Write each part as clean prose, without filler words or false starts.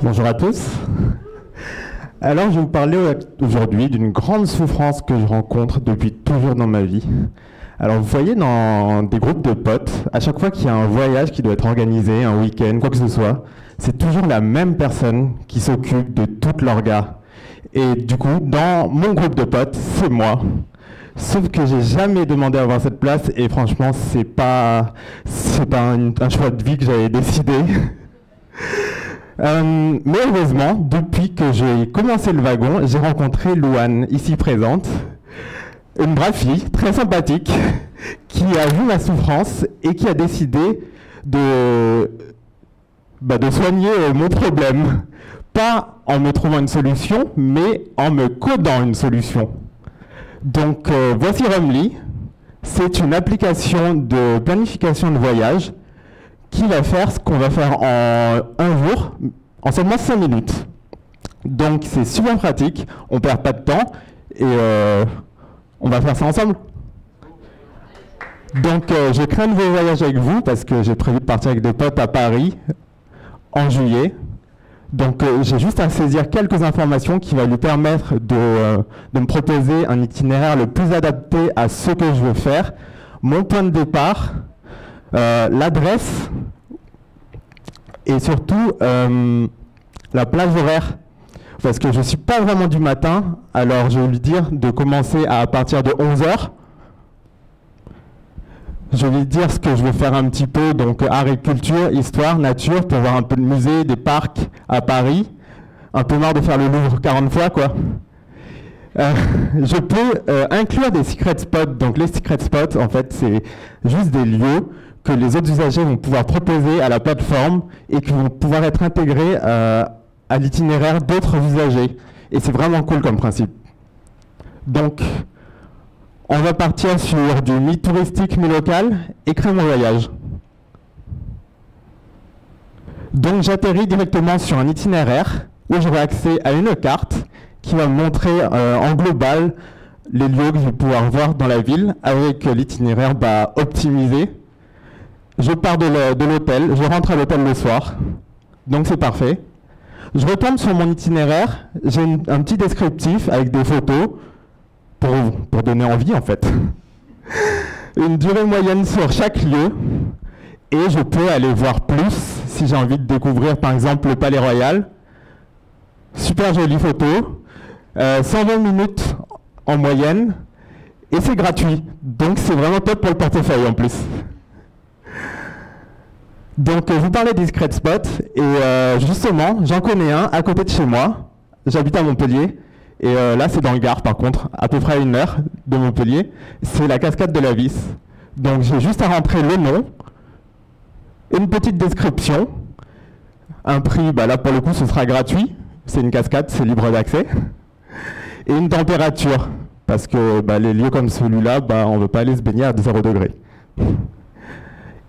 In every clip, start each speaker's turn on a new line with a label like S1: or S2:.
S1: Bonjour à tous. Alors, je vais vous parler aujourd'hui d'une grande souffrance que je rencontre depuis toujours dans ma vie. Alors, vous voyez, dans des groupes de potes, à chaque fois qu'il y a un voyage qui doit être organisé, un week-end, quoi que ce soit, c'est toujours la même personne qui s'occupe de toute l'orga. Et du coup, dans mon groupe de potes, c'est moi. Sauf que j'ai jamais demandé à avoir cette place et franchement, c'est pas un choix de vie que j'avais décidé. Mais heureusement, depuis que j'ai commencé le wagon, j'ai rencontré Louane, ici présente, une brave fille, très sympathique, qui a vu ma souffrance et qui a décidé de soigner mon problème. Pas en me trouvant une solution, mais en me codant une solution. Donc voici Romly, c'est une application de planification de voyage qui va faire ce qu'on va faire en un jour, en seulement 5 minutes. Donc c'est super pratique, on perd pas de temps et on va faire ça ensemble. Donc j'ai créé un nouveau voyage avec vous parce que j'ai prévu de partir avec des potes à Paris en juillet. Donc j'ai juste à saisir quelques informations qui vont lui permettre de me proposer un itinéraire le plus adapté à ce que je veux faire, mon point de départ, l'adresse et surtout la plage horaire. Parce que je ne suis pas vraiment du matin, alors je vais lui dire de commencer à partir de 11h. Je vais lui dire ce que je veux faire un petit peu, donc art et culture, histoire, nature, pour voir un peu de musée, des parcs à Paris. Un peu marre de faire le Louvre 40 fois, quoi. Je peux inclure des secret spots. Donc les secret spots, en fait, c'est juste des lieux que les autres usagers vont pouvoir proposer à la plateforme et qui vont pouvoir être intégrés à l'itinéraire d'autres usagers. Et c'est vraiment cool comme principe. Donc, on va partir sur du mi-touristique, mi-local et créer mon voyage. Donc j'atterris directement sur un itinéraire où j'aurai accès à une carte qui va me montrer en global les lieux que je vais pouvoir voir dans la ville avec l'itinéraire optimisé. Je pars de l'hôtel, je rentre à l'hôtel le soir, donc c'est parfait. Je retombe sur mon itinéraire, j'ai un petit descriptif avec des photos pour donner envie en fait. Une durée moyenne sur chaque lieu et je peux aller voir plus si j'ai envie de découvrir par exemple le Palais Royal. Super jolie photo, 120 minutes en moyenne et c'est gratuit, donc c'est vraiment top pour le portefeuille en plus. Donc je vous parlais des secret spots et justement j'en connais un à côté de chez moi, j'habite à Montpellier et là c'est dans le Gard par contre, à peu près à 1 heure de Montpellier, c'est la cascade de la Vis. Donc j'ai juste à rentrer le nom, une petite description, un prix, là pour le coup ce sera gratuit, c'est une cascade, c'est libre d'accès, et une température, parce que les lieux comme celui-là, on ne veut pas aller se baigner à 0 degrés.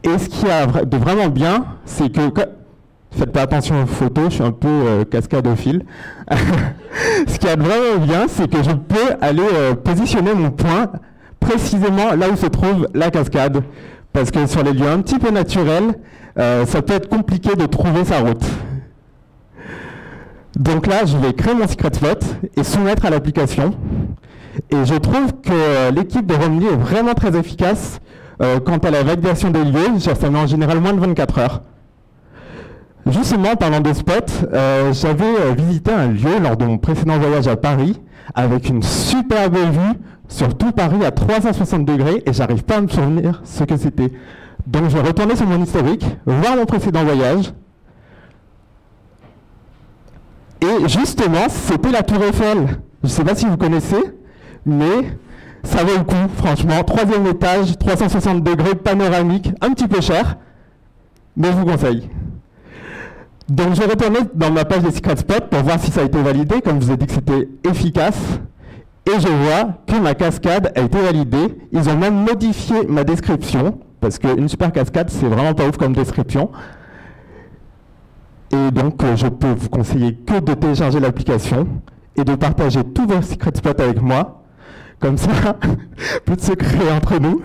S1: Et ce qui a de vraiment bien, c'est que, faites pas attention aux photos, je suis un peu cascadophile. Ce qui a de vraiment bien, c'est que je peux aller positionner mon point précisément là où se trouve la cascade. Parce que sur les lieux un petit peu naturels, ça peut être compliqué de trouver sa route. Donc là, je vais créer mon secret spot et soumettre à l'application. Et je trouve que l'équipe de Romly est vraiment très efficace quant à la validation des lieux. Ça met en général moins de 24 heures. Justement, parlant de spot, j'avais visité un lieu lors de mon précédent voyage à Paris avec une superbe vue sur tout Paris à 360 degrés et j'arrive pas à me souvenir ce que c'était. Donc je vais retourner sur mon historique, voir mon précédent voyage. Et justement, c'était la Tour Eiffel. Je ne sais pas si vous connaissez, mais ça vaut le coup, franchement. 3e étage, 360 degrés, panoramique, un petit peu cher, mais je vous conseille. Donc je vais retourner dans ma page des secret spots pour voir si ça a été validé, comme je vous ai dit que c'était efficace. Et je vois que ma cascade a été validée. Ils ont même modifié ma description, parce qu'une super cascade, c'est vraiment pas ouf comme description. Et donc je peux vous conseiller que de télécharger l'application et de partager tous vos secret spots avec moi. Comme ça, plus de secrets entre nous.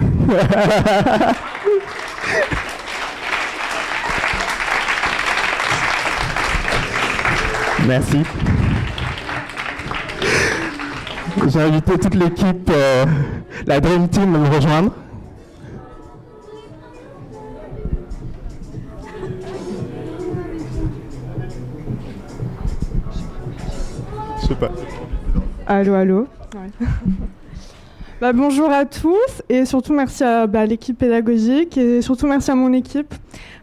S1: Merci. J'ai invité toute l'équipe, la Dream Team, à me rejoindre. Je sais pas.
S2: Allô, allô. Ouais. Bonjour à tous et surtout merci à l'équipe pédagogique et surtout merci à mon équipe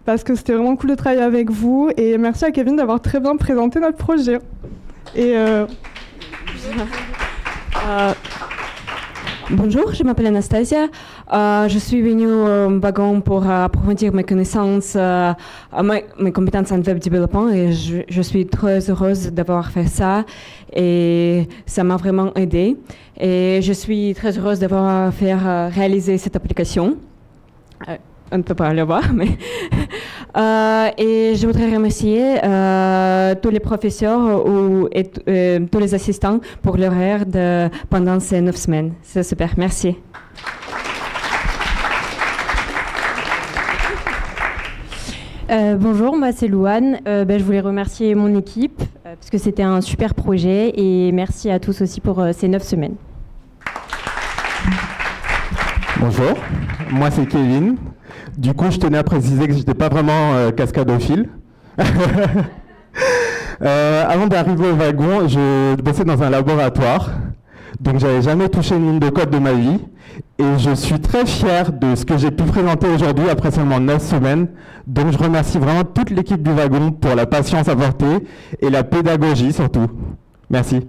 S2: parce que c'était vraiment cool de travailler avec vous et merci à Kevin d'avoir très bien présenté notre projet. Et
S3: Bonjour, je m'appelle Anastasia. Je suis venue au wagon pour approfondir mes connaissances, mes compétences en web développement et je suis très heureuse d'avoir fait ça et ça m'a vraiment aidée. Et je suis très heureuse d'avoir fait réaliser cette application. On ne peut pas le voir, mais... et je voudrais remercier tous les professeurs et tous les assistants pour leur aide pendant ces 9 semaines. C'est super, merci.
S4: Bonjour, moi c'est Louane. Je voulais remercier mon équipe parce que c'était un super projet et merci à tous aussi pour ces 9 semaines.
S1: Bonjour, moi c'est Kevin. Du coup, je tenais à préciser que je n'étais pas vraiment cascadophile. Avant d'arriver au wagon, je bossais dans un laboratoire. Donc, j'avais jamais touché une ligne de code de ma vie. Et je suis très fier de ce que j'ai pu présenter aujourd'hui après seulement 9 semaines. Donc, je remercie vraiment toute l'équipe du wagon pour la patience apportée et la pédagogie surtout. Merci.